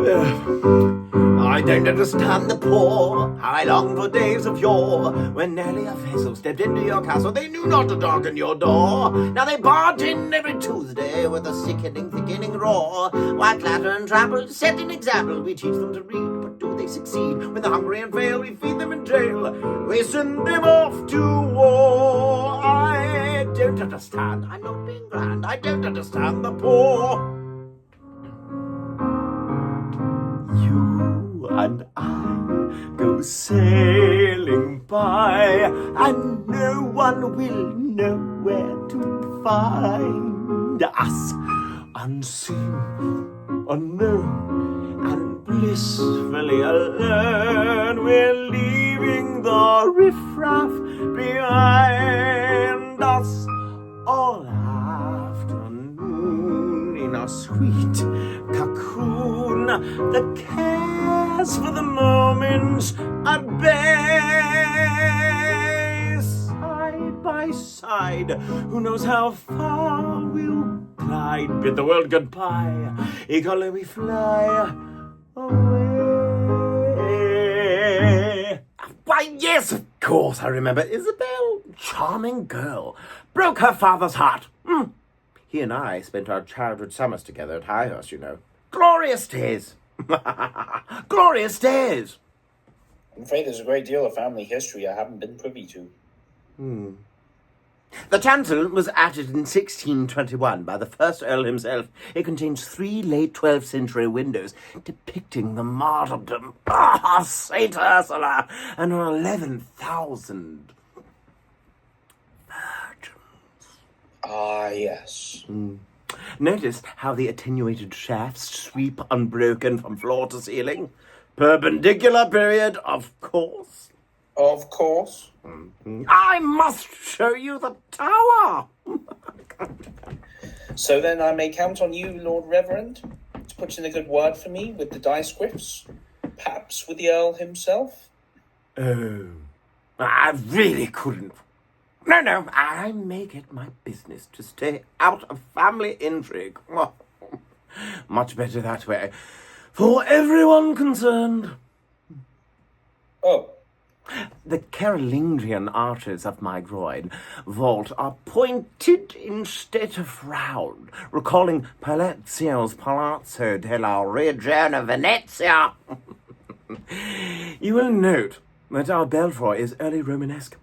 I don't understand the poor, how I long for days of yore, when nearly a vessel stepped into your castle, they knew not to darken your door. Now they barge in every Tuesday with a sickening, thickening roar, while clatter and trample set an example. We teach them to read, but do they succeed? When they're hungry and fail, we feed them in jail, we send them off to war. I don't understand, I'm not being grand, I don't understand the poor. You and I go sailing by, and no one will know where to find us. Unseen, unknown, and blissfully alone, we're leaving the riffraff behind us. All afternoon in our sweet cocoon, the cares for the moment at bay, side by side. Who knows how far we'll glide? Bid the world goodbye, eagerly we fly away. Why, yes, of course I remember Isabel. Charming girl. Broke her father's heart. He and I spent our childhood summers together at Highhurst, you know. Glorious days. Glorious days. I'm afraid there's a great deal of family history I haven't been privy to. The chancel was added in 1621 by the first Earl himself. It contains 3 late 12th century windows depicting the martyrdom of Saint Ursula and her 11,000 virgins. Ah, yes. Notice how the attenuated shafts sweep unbroken from floor to ceiling? Perpendicular period, of course. Of course. I must show you the tower. So then I may count on you, Lord Reverend, to put in a good word for me with the Dyscrifts, perhaps with the Earl himself? Oh, I really couldn't. No, I make it my business to stay out of family intrigue. Oh, much better that way, for everyone concerned. Oh. The Carolingian arches of my groin vault are pointed instead of round, recalling Palazzio's Palazzo della Regina Venezia. You will note that our belfry is early Romanesque,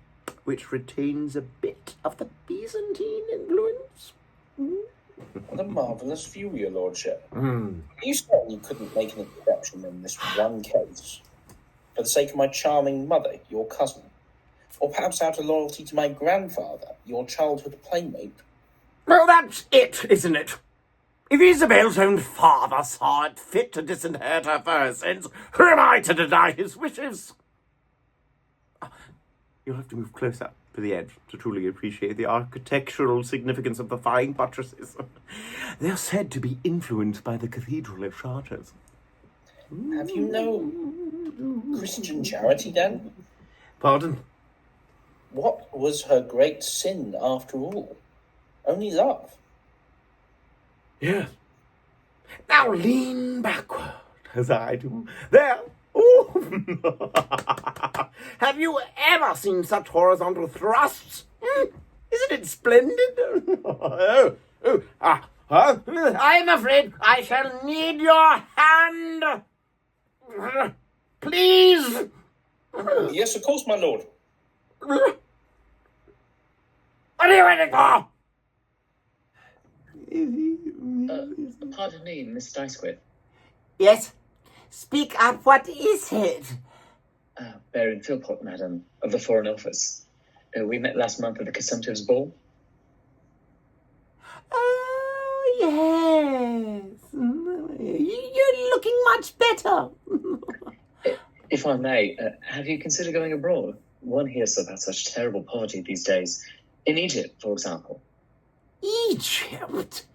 which retains a bit of the Byzantine influence. What a marvellous view, your lordship. You certainly couldn't make an exception in this one case, for the sake of my charming mother, your cousin, or perhaps out of loyalty to my grandfather, your childhood playmate. Well, that's it, isn't it? If Isabel's own father saw it fit to disinherit her for her sins, who am I to deny his wishes? You'll have to move closer to the edge to truly appreciate the architectural significance of the flying buttresses. They're said to be influenced by the cathedral of Chartres. Have you no Christian charity, then? Pardon? What was her great sin, after all? Only love. Yes. Now lean backward, as I do. There. Ooh. Have you ever seen such horizontal thrusts? Isn't it splendid? I'm afraid I shall need your hand. Please. Yes, of course, my lord. What are you waiting for? Pardon me, Miss Dysquith. Yes? Speak up, what is it? Baron Philpott, madam, of the Foreign Office. We met last month at the Consumptives' Ball. Oh, yes. You're looking much better. If I may, have you considered going abroad? One hears about such terrible poverty these days. In Egypt, for example. Egypt?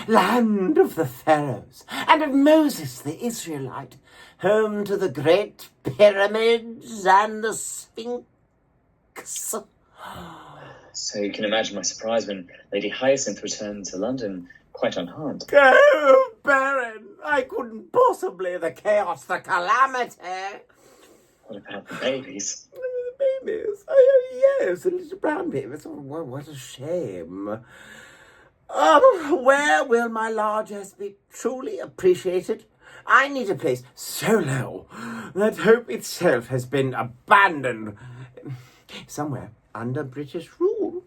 Land of the pharaohs, and of Moses the Israelite, home to the great pyramids and the Sphinx. So you can imagine my surprise when Lady Hyacinth returned to London quite unharmed. Oh, Baron, I couldn't possibly. The chaos, the calamity. What about the babies? The babies. Oh, yes, the little brown babies. Oh, what a shame. Where will my largesse be truly appreciated? I need a place so low that hope itself has been abandoned. Somewhere under British rule,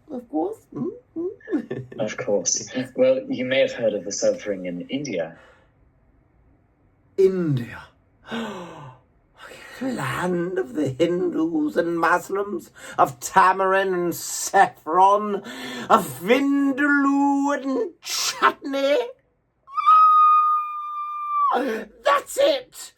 of course. Of course. Well, you may have heard of the suffering in India. India. Land of the Hindus and Muslims, of tamarind and saffron, of vindaloo and chutney. That's it!